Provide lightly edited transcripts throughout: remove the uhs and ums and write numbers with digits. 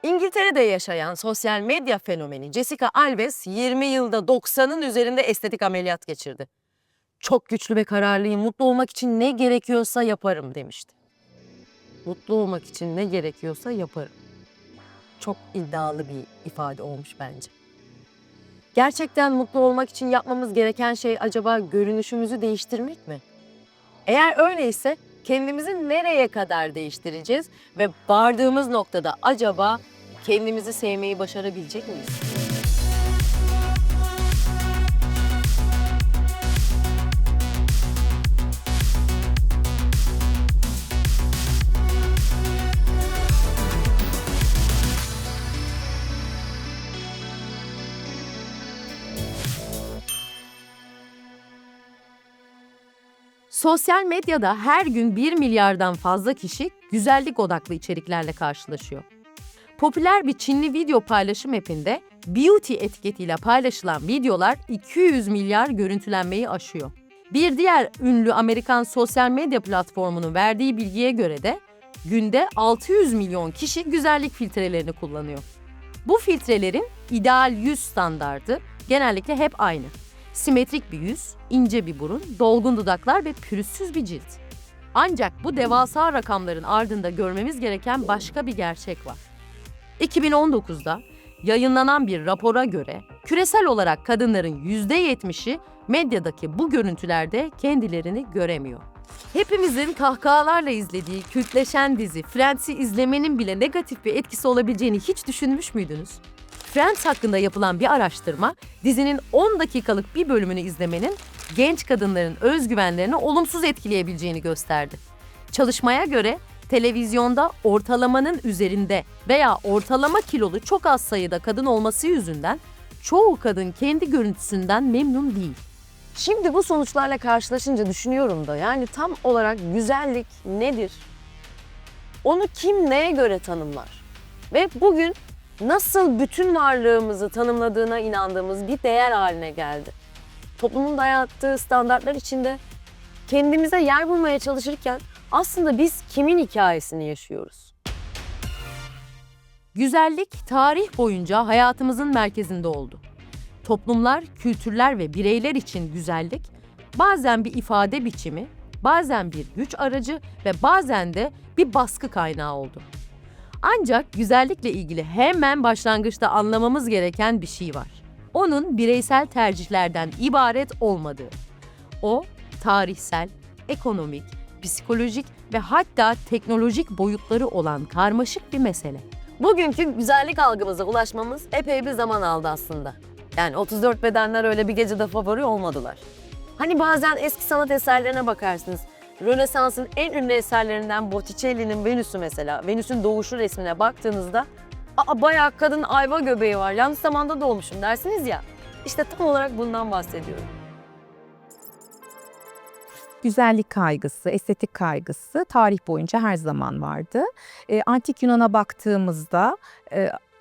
İngiltere'de yaşayan sosyal medya fenomeni Jessica Alves 20 yılda 90'ın üzerinde estetik ameliyat geçirdi. Çok güçlü ve kararlıyım, mutlu olmak için ne gerekiyorsa yaparım demişti. Mutlu olmak için ne gerekiyorsa yaparım. Çok iddialı bir ifade olmuş bence. Gerçekten mutlu olmak için yapmamız gereken şey acaba görünüşümüzü değiştirmek mi? Eğer öyleyse kendimizi nereye kadar değiştireceğiz ve vardığımız noktada acaba kendimizi sevmeyi başarabilecek miyiz? Sosyal medyada her gün 1 milyardan fazla kişi güzellik odaklı içeriklerle karşılaşıyor. Popüler bir Çinli video paylaşım app'inde beauty etiketiyle paylaşılan videolar 200 milyar görüntülenmeyi aşıyor. Bir diğer ünlü Amerikan sosyal medya platformunun verdiği bilgiye göre de günde 600 milyon kişi güzellik filtrelerini kullanıyor. Bu filtrelerin ideal yüz standardı genellikle hep aynı. Simetrik bir yüz, ince bir burun, dolgun dudaklar ve pürüzsüz bir cilt. Ancak bu devasa rakamların ardında görmemiz gereken başka bir gerçek var. 2019'da yayınlanan bir rapora göre küresel olarak kadınların %70'i medyadaki bu görüntülerde kendilerini göremiyor. Hepimizin kahkahalarla izlediği kültleşen dizi Friends'i izlemenin bile negatif bir etkisi olabileceğini hiç düşünmüş müydünüz? Friends hakkında yapılan bir araştırma, dizinin 10 dakikalık bir bölümünü izlemenin genç kadınların özgüvenlerini olumsuz etkileyebileceğini gösterdi. Çalışmaya göre televizyonda ortalamanın üzerinde veya ortalama kilolu çok az sayıda kadın olması yüzünden çoğu kadın kendi görüntüsünden memnun değil. Şimdi bu sonuçlarla karşılaşınca düşünüyorum da yani tam olarak güzellik nedir? Onu kim neye göre tanımlar? Ve bugün nasıl bütün varlığımızı tanımladığına inandığımız bir değer haline geldi. Toplumun dayattığı standartlar içinde kendimize yer bulmaya çalışırken aslında biz kimin hikayesini yaşıyoruz? Güzellik tarih boyunca hayatımızın merkezinde oldu. Toplumlar, kültürler ve bireyler için güzellik bazen bir ifade biçimi, bazen bir güç aracı ve bazen de bir baskı kaynağı oldu. Ancak güzellikle ilgili hemen başlangıçta anlamamız gereken bir şey var. Onun bireysel tercihlerden ibaret olmadığı. O, tarihsel, ekonomik, psikolojik ve hatta teknolojik boyutları olan karmaşık bir mesele. Bugünkü güzellik algımıza ulaşmamız epey bir zaman aldı aslında. Yani 34 bedenler öyle bir gecede favori olmadılar. Hani bazen eski sanat eserlerine bakarsınız. Rönesans'ın en ünlü eserlerinden Botticelli'nin Venüs'ü mesela. Venüs'ün doğuşu resmine baktığınızda bayağı kadın ayva göbeği var, yanlış zamanda doğmuşum dersiniz ya. İşte tam olarak bundan bahsediyorum. Güzellik kaygısı, estetik kaygısı tarih boyunca her zaman vardı. Antik Yunan'a baktığımızda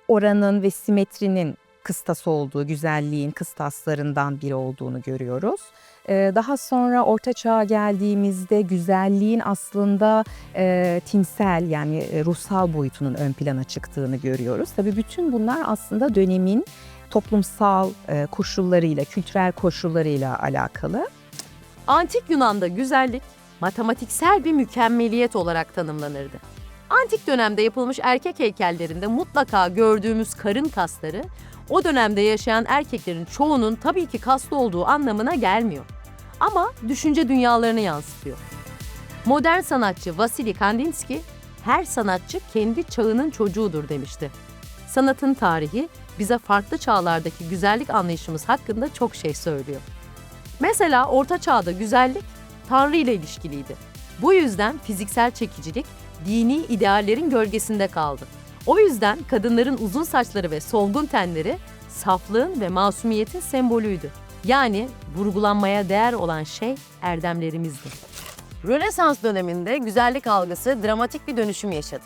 oranın ve simetrinin kıstası olduğu, güzelliğin kıstaslarından biri olduğunu görüyoruz. Daha sonra Orta Çağ'a geldiğimizde güzelliğin aslında timsel yani ruhsal boyutunun ön plana çıktığını görüyoruz. Tabii bütün bunlar aslında dönemin toplumsal koşullarıyla, kültürel koşullarıyla alakalı. Antik Yunan'da güzellik matematiksel bir mükemmeliyet olarak tanımlanırdı. Antik dönemde yapılmış erkek heykellerinde mutlaka gördüğümüz karın kasları o dönemde yaşayan erkeklerin çoğunun tabii ki kaslı olduğu anlamına gelmiyor. Ama düşünce dünyalarını yansıtıyor. Modern sanatçı Vasily Kandinsky, her sanatçı kendi çağının çocuğudur demişti. Sanatın tarihi bize farklı çağlardaki güzellik anlayışımız hakkında çok şey söylüyor. Mesela Orta Çağ'da güzellik Tanrı ile ilişkiliydi. Bu yüzden fiziksel çekicilik dini ideallerin gölgesinde kaldı. O yüzden kadınların uzun saçları ve solgun tenleri saflığın ve masumiyetin sembolüydü. Yani vurgulanmaya değer olan şey erdemlerimizdi. Rönesans döneminde güzellik algısı dramatik bir dönüşüm yaşadı.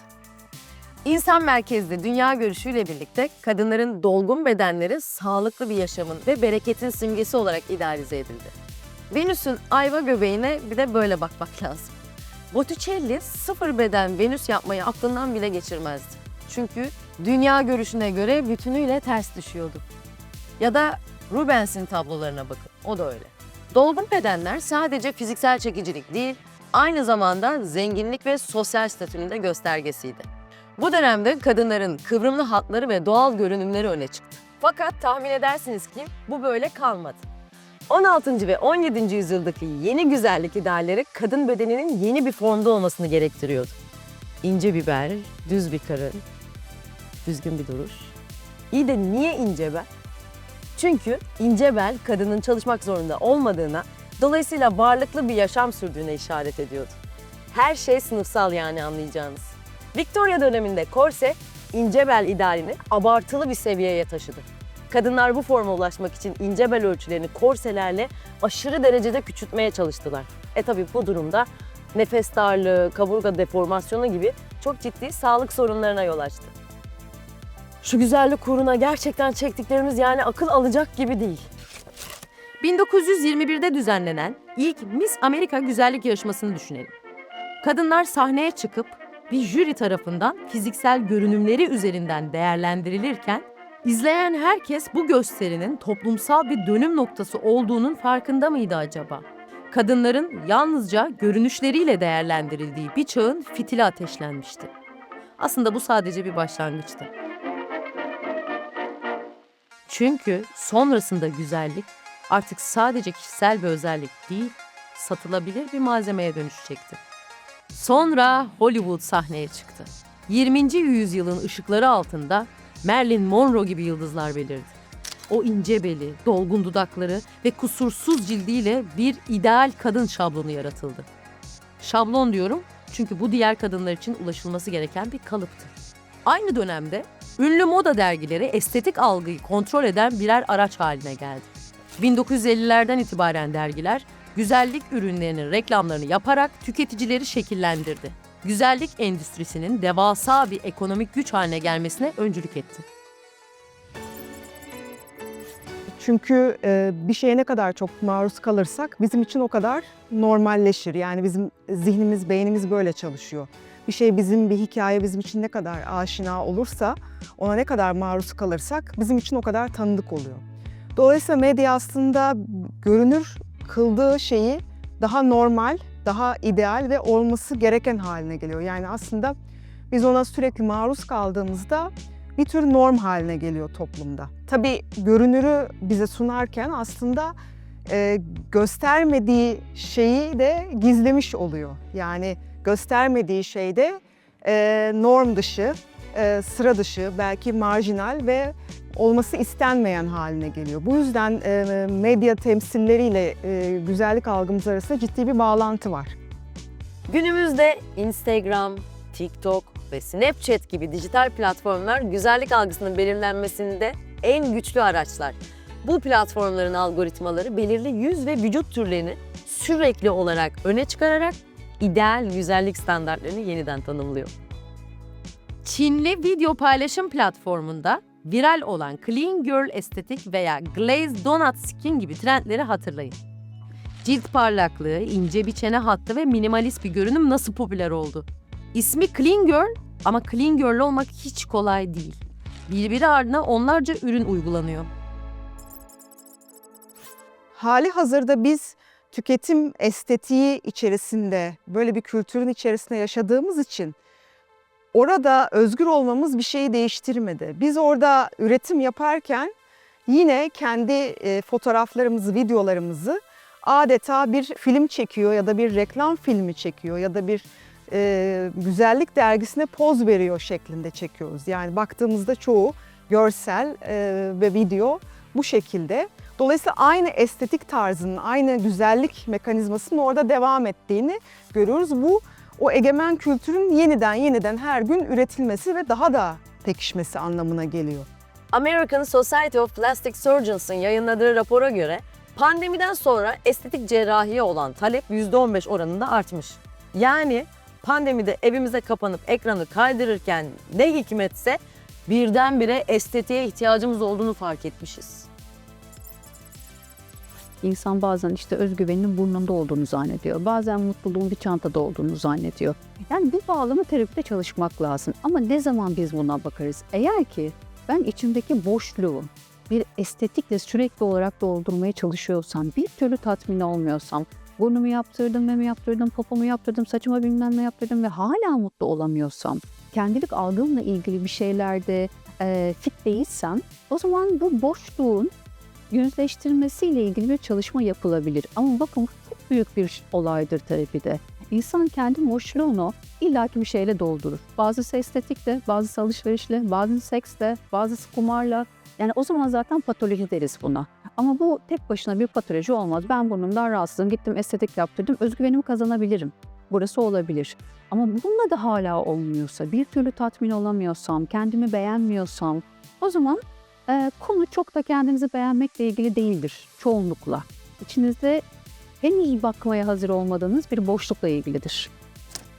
İnsan merkezli dünya görüşüyle birlikte kadınların dolgun bedenleri sağlıklı bir yaşamın ve bereketin simgesi olarak idealize edildi. Venüs'ün ayva göbeğine bir de böyle bakmak lazım. Botticelli sıfır beden Venüs yapmayı aklından bile geçirmezdi. Çünkü dünya görüşüne göre bütünüyle ters düşüyordu. Ya da Rubens'in tablolarına bakın, o da öyle. Dolgun bedenler sadece fiziksel çekicilik değil, aynı zamanda zenginlik ve sosyal statünün de göstergesiydi. Bu dönemde kadınların kıvrımlı hatları ve doğal görünümleri öne çıktı. Fakat tahmin edersiniz ki bu böyle kalmadı. 16. ve 17. yüzyıldaki yeni güzellik idealleri kadın bedeninin yeni bir formda olmasını gerektiriyordu. İnce bir bel, düz bir karın, düzgün bir duruş. İyi de niye ince bel? Çünkü ince bel kadının çalışmak zorunda olmadığına, dolayısıyla varlıklı bir yaşam sürdüğüne işaret ediyordu. Her şey sınıfsal yani anlayacağınız. Victoria döneminde korse, ince bel idealini abartılı bir seviyeye taşıdı. Kadınlar bu forma ulaşmak için ince bel ölçülerini korselerle aşırı derecede küçültmeye çalıştılar. Tabii bu durumda nefes darlığı, kaburga deformasyonu gibi çok ciddi sağlık sorunlarına yol açtı. Şu güzellik uğruna gerçekten çektiklerimiz yani akıl alacak gibi değil. 1921'de düzenlenen ilk Miss Amerika güzellik yarışmasını düşünelim. Kadınlar sahneye çıkıp bir jüri tarafından fiziksel görünümleri üzerinden değerlendirilirken, izleyen herkes bu gösterinin toplumsal bir dönüm noktası olduğunun farkında mıydı acaba? Kadınların yalnızca görünüşleriyle değerlendirildiği bir çağın fitili ateşlenmişti. Aslında bu sadece bir başlangıçtı. Çünkü sonrasında güzellik artık sadece kişisel bir özellik değil, satılabilir bir malzemeye dönüşecekti. Sonra Hollywood sahneye çıktı. 20. yüzyılın ışıkları altında Marilyn Monroe gibi yıldızlar belirdi. O ince beli, dolgun dudakları ve kusursuz cildiyle bir ideal kadın şablonu yaratıldı. Şablon diyorum çünkü bu diğer kadınlar için ulaşılması gereken bir kalıptı. Aynı dönemde ünlü moda dergileri estetik algıyı kontrol eden birer araç haline geldi. 1950'lerden itibaren dergiler güzellik ürünlerinin reklamlarını yaparak tüketicileri şekillendirdi. Güzellik endüstrisinin devasa bir ekonomik güç haline gelmesine öncülük etti. Çünkü bir şeye ne kadar çok maruz kalırsak bizim için o kadar normalleşir. Yani bizim zihnimiz, beynimiz böyle çalışıyor. Bir şey bir hikaye bizim için ne kadar aşina olursa, ona ne kadar maruz kalırsak bizim için o kadar tanıdık oluyor. Dolayısıyla medya aslında görünür kıldığı şeyi daha normal, daha ideal ve olması gereken haline geliyor. Yani aslında biz ona sürekli maruz kaldığımızda bir tür norm haline geliyor toplumda. Tabii görünürü bize sunarken aslında göstermediği şeyi de gizlemiş oluyor. Yani göstermediği şey de norm dışı, sıra dışı, belki marjinal ve olması istenmeyen haline geliyor. Bu yüzden medya temsilleriyle güzellik algımız arasında ciddi bir bağlantı var. Günümüzde Instagram, TikTok ve Snapchat gibi dijital platformlar güzellik algısının belirlenmesinde en güçlü araçlar. Bu platformların algoritmaları belirli yüz ve vücut türlerini sürekli olarak öne çıkararak ideal güzellik standartlarını yeniden tanımlıyor. Çinli video paylaşım platformunda viral olan Clean Girl estetik veya Glazed Donut Skin gibi trendleri hatırlayın. Cilt parlaklığı, ince bir çene hattı ve minimalist bir görünüm nasıl popüler oldu? İsmi Clean Girl ama Clean Girl olmak hiç kolay değil. Birbiri ardına onlarca ürün uygulanıyor. Hali hazırda biz tüketim estetiği içerisinde, böyle bir kültürün içerisinde yaşadığımız için orada özgür olmamız bir şeyi değiştirmedi. Biz orada üretim yaparken yine kendi fotoğraflarımızı, videolarımızı adeta bir film çekiyor ya da bir reklam filmi çekiyor ya da bir güzellik dergisine poz veriyor şeklinde çekiyoruz. Yani baktığımızda çoğu görsel ve video bu şekilde. Dolayısıyla aynı estetik tarzının, aynı güzellik mekanizmasının orada devam ettiğini görüyoruz. Bu o egemen kültürün yeniden her gün üretilmesi ve daha da pekişmesi anlamına geliyor. American Society of Plastic Surgeons'ın yayınladığı rapora göre pandemiden sonra estetik cerrahiye olan talep %15 oranında artmış. Yani pandemide evimize kapanıp ekranı kaydırırken ne hikmetse birdenbire estetiğe ihtiyacımız olduğunu fark etmişiz. İnsan bazen işte özgüveninin burnunda olduğunu zannediyor. Bazen mutluluğun bir çantada olduğunu zannediyor. Yani bu bağlamı terapide çalışmak lazım. Ama ne zaman biz buna bakarız? Eğer ki ben içimdeki boşluğu bir estetikle sürekli olarak doldurmaya çalışıyorsam, bir türlü tatmin olmuyorsam, burnumu yaptırdım, meme yaptırdım, popomu yaptırdım, saçıma bilmem ne yaptırdım ve hala mutlu olamıyorsam, kendilik algımla ilgili bir şeylerde fit değilsem, o zaman bu boşluğun yüzleştirmesiyle ilgili bir çalışma yapılabilir. Ama bakın çok büyük bir olaydır terapide. İnsan kendi boşluğunu illaki bir şeyle doldurur. Bazısı estetikle, bazısı alışverişle, bazısı seksle, bazısı kumarla. Yani o zaman zaten patoloji deriz buna. Ama bu tek başına bir patoloji olmaz. Ben burnumdan rahatsızım, gittim estetik yaptırdım, özgüvenimi kazanabilirim. Burası olabilir. Ama bununla da hala olmuyorsa, bir türlü tatmin olamıyorsam, kendimi beğenmiyorsam, o zaman konu çok da kendinizi beğenmekle ilgili değildir çoğunlukla. İçinizde henüz bakmaya hazır olmadığınız bir boşlukla ilgilidir.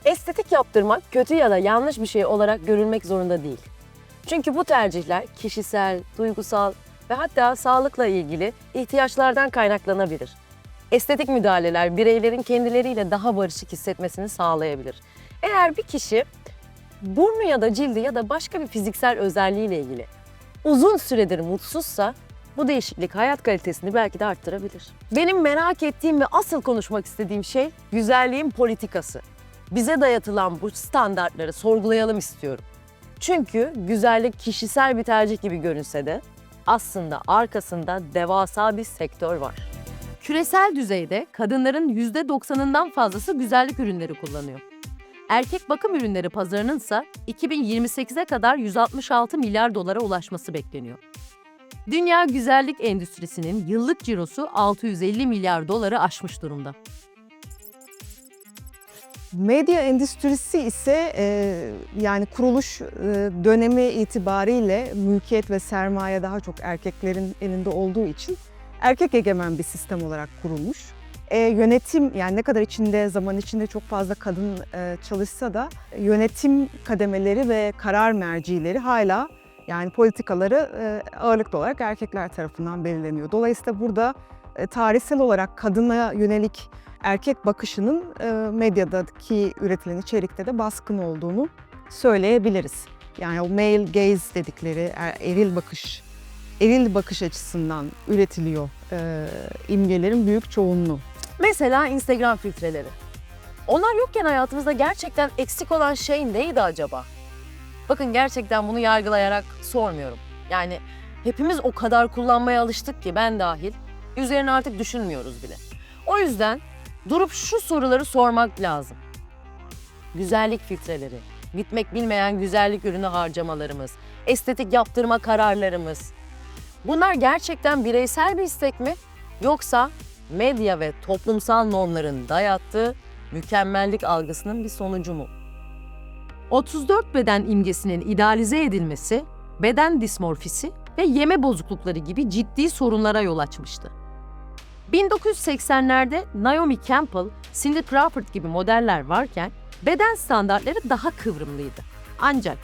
Estetik yaptırmak kötü ya da yanlış bir şey olarak görülmek zorunda değil. Çünkü bu tercihler kişisel, duygusal ve hatta sağlıkla ilgili ihtiyaçlardan kaynaklanabilir. Estetik müdahaleler bireylerin kendileriyle daha barışık hissetmesini sağlayabilir. Eğer bir kişi burnu ya da cildi ya da başka bir fiziksel özelliğiyle ilgili uzun süredir mutsuzsa bu değişiklik hayat kalitesini belki de arttırabilir. Benim merak ettiğim ve asıl konuşmak istediğim şey güzelliğin politikası. Bize dayatılan bu standartları sorgulayalım istiyorum. Çünkü güzellik kişisel bir tercih gibi görünse de aslında arkasında devasa bir sektör var. Küresel düzeyde kadınların %90'ından fazlası güzellik ürünleri kullanıyor. Erkek bakım ürünleri pazarının ise 2028'e kadar 166 milyar dolara ulaşması bekleniyor. Dünya güzellik endüstrisinin yıllık cirosu 650 milyar doları aşmış durumda. Medya endüstrisi ise yani kuruluş dönemi itibariyle mülkiyet ve sermaye daha çok erkeklerin elinde olduğu için erkek egemen bir sistem olarak kurulmuş. Yönetim, yani ne kadar içinde zaman içinde çok fazla kadın çalışsa da yönetim kademeleri ve karar mercileri hala, yani politikaları ağırlıklı olarak erkekler tarafından belirleniyor. Dolayısıyla burada tarihsel olarak kadına yönelik erkek bakışının medyadaki üretilen içerikte de baskın olduğunu söyleyebiliriz. Yani o male gaze dedikleri eril bakış açısından üretiliyor imgelerin büyük çoğunluğu. Mesela Instagram filtreleri. Onlar yokken hayatımızda gerçekten eksik olan şey neydi acaba? Bakın gerçekten bunu yargılayarak sormuyorum. Yani hepimiz o kadar kullanmaya alıştık ki ben dahil üzerine artık düşünmüyoruz bile. O yüzden durup şu soruları sormak lazım. Güzellik filtreleri, bitmek bilmeyen güzellik ürünü harcamalarımız, estetik yaptırma kararlarımız. Bunlar gerçekten bireysel bir istek mi? Yoksa medya ve toplumsal normların dayattığı mükemmellik algısının bir sonucu mu? 34 beden imgesinin idealize edilmesi, beden dismorfisi ve yeme bozuklukları gibi ciddi sorunlara yol açmıştı. 1980'lerde Naomi Campbell, Cindy Crawford gibi modeller varken beden standartları daha kıvrımlıydı. Ancak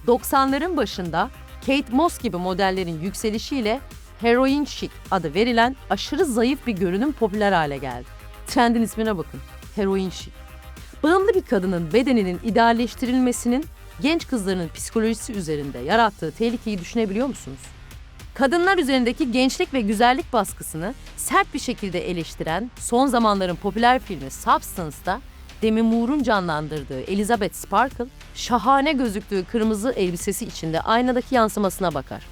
90'ların başında Kate Moss gibi modellerin yükselişiyle heroin chic adı verilen aşırı zayıf bir görünüm popüler hale geldi. Trendin ismine bakın, heroin chic. Bağımlı bir kadının bedeninin idealleştirilmesinin genç kızların psikolojisi üzerinde yarattığı tehlikeyi düşünebiliyor musunuz? Kadınlar üzerindeki gençlik ve güzellik baskısını sert bir şekilde eleştiren son zamanların popüler filmi Substance'da Demi Moore'un canlandırdığı Elizabeth Sparkle, şahane gözüktüğü kırmızı elbisesi içinde aynadaki yansımasına bakar.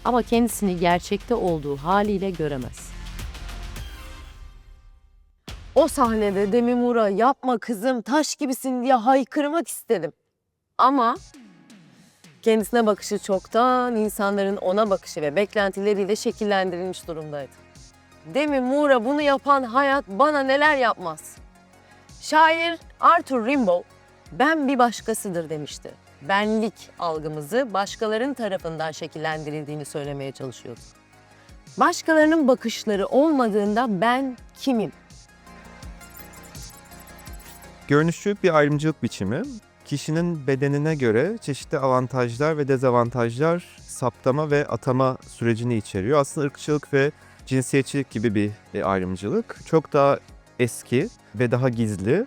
Ama kendisini gerçekte olduğu haliyle göremez. O sahnede Demi Moore'a "Yapma kızım, taş gibisin" diye haykırmak istedim. Ama kendisine bakışı çoktan insanların ona bakışı ve beklentileriyle şekillendirilmiş durumdaydı. Demi Moore'a bunu yapan hayat bana neler yapmaz. Şair Arthur Rimbaud, "Ben bir başkasıdır" demişti. Benlik algımızı başkalarının tarafından şekillendirildiğini söylemeye çalışıyordu. Başkalarının bakışları olmadığında ben kimim? Görünüşçü bir ayrımcılık biçimi, kişinin bedenine göre çeşitli avantajlar ve dezavantajlar saptama ve atama sürecini içeriyor. Aslında ırkçılık ve cinsiyetçilik gibi bir ayrımcılık. Çok daha eski ve daha gizli.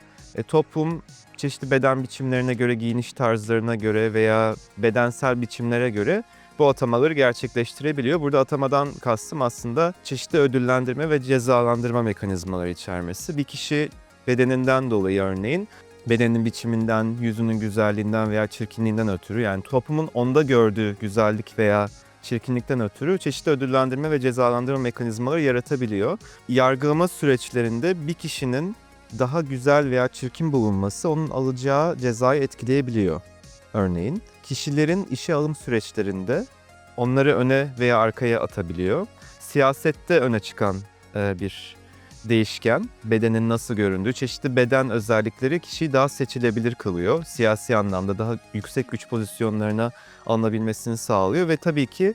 Toplum çeşitli beden biçimlerine göre, giyiniş tarzlarına göre veya bedensel biçimlere göre bu atamaları gerçekleştirebiliyor. Burada atamadan kastım aslında çeşitli ödüllendirme ve cezalandırma mekanizmaları içermesi. Bir kişi bedeninden dolayı örneğin, bedenin biçiminden, yüzünün güzelliğinden veya çirkinliğinden ötürü, yani toplumun onda gördüğü güzellik veya çirkinlikten ötürü çeşitli ödüllendirme ve cezalandırma mekanizmaları yaratabiliyor. Yargılama süreçlerinde bir kişinin daha güzel veya çirkin bulunması onun alacağı cezayı etkileyebiliyor. Örneğin kişilerin işe alım süreçlerinde onları öne veya arkaya atabiliyor. Siyasette öne çıkan bir değişken, bedenin nasıl göründüğü, çeşitli beden özellikleri kişiyi daha seçilebilir kılıyor. Siyasi anlamda daha yüksek güç pozisyonlarına alınabilmesini sağlıyor ve tabii ki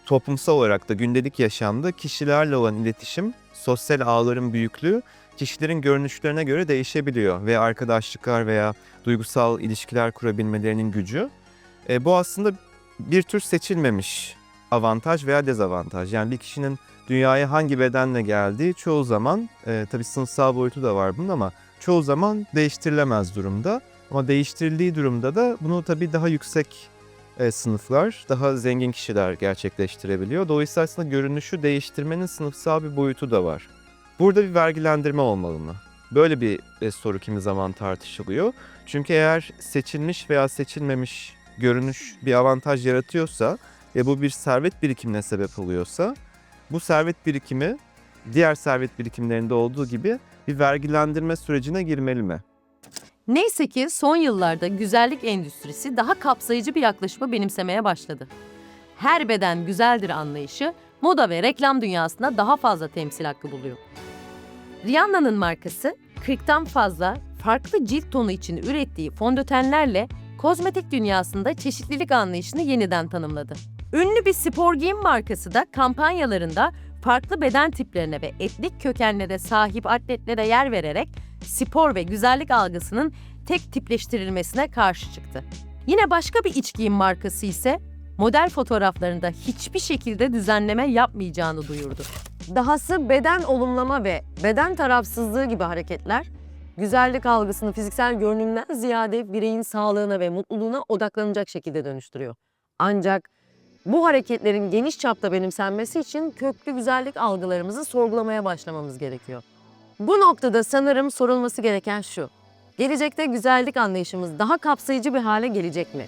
toplumsal olarak da gündelik yaşamda kişilerle olan iletişim, sosyal ağların büyüklüğü kişilerin görünüşlerine göre değişebiliyor ve arkadaşlıklar veya duygusal ilişkiler kurabilmelerinin gücü. Bu aslında bir tür seçilmemiş avantaj veya dezavantaj. Yani bir kişinin dünyaya hangi bedenle geldiği çoğu zaman, tabii sınıfsal boyutu da var bunun ama çoğu zaman değiştirilemez durumda. Ama değiştirildiği durumda da bunu tabii daha yüksek sınıflar, daha zengin kişiler gerçekleştirebiliyor. Dolayısıyla aslında görünüşü değiştirmenin sınıfsal bir boyutu da var. Burada bir vergilendirme olmalı mı? Böyle bir soru kimi zaman tartışılıyor. Çünkü eğer seçilmiş veya seçilmemiş görünüş bir avantaj yaratıyorsa ve bu bir servet birikimine sebep oluyorsa, bu servet birikimi diğer servet birikimlerinde olduğu gibi bir vergilendirme sürecine girmeli mi? Neyse ki son yıllarda güzellik endüstrisi daha kapsayıcı bir yaklaşımı benimsemeye başladı. Her beden güzeldir anlayışı moda ve reklam dünyasında daha fazla temsil hakkı buluyor. Rihanna'nın markası 40'tan fazla farklı cilt tonu için ürettiği fondötenlerle kozmetik dünyasında çeşitlilik anlayışını yeniden tanımladı. Ünlü bir spor giyim markası da kampanyalarında farklı beden tiplerine ve etnik kökenlere sahip atletlere yer vererek spor ve güzellik algısının tek tipleştirilmesine karşı çıktı. Yine başka bir iç giyim markası ise model fotoğraflarında hiçbir şekilde düzenleme yapmayacağını duyurdu. Dahası beden olumlama ve beden tarafsızlığı gibi hareketler, güzellik algısını fiziksel görünümden ziyade bireyin sağlığına ve mutluluğuna odaklanacak şekilde dönüştürüyor. Ancak bu hareketlerin geniş çapta benimsenmesi için köklü güzellik algılarımızı sorgulamaya başlamamız gerekiyor. Bu noktada sanırım sorulması gereken şu: gelecekte güzellik anlayışımız daha kapsayıcı bir hale gelecek mi?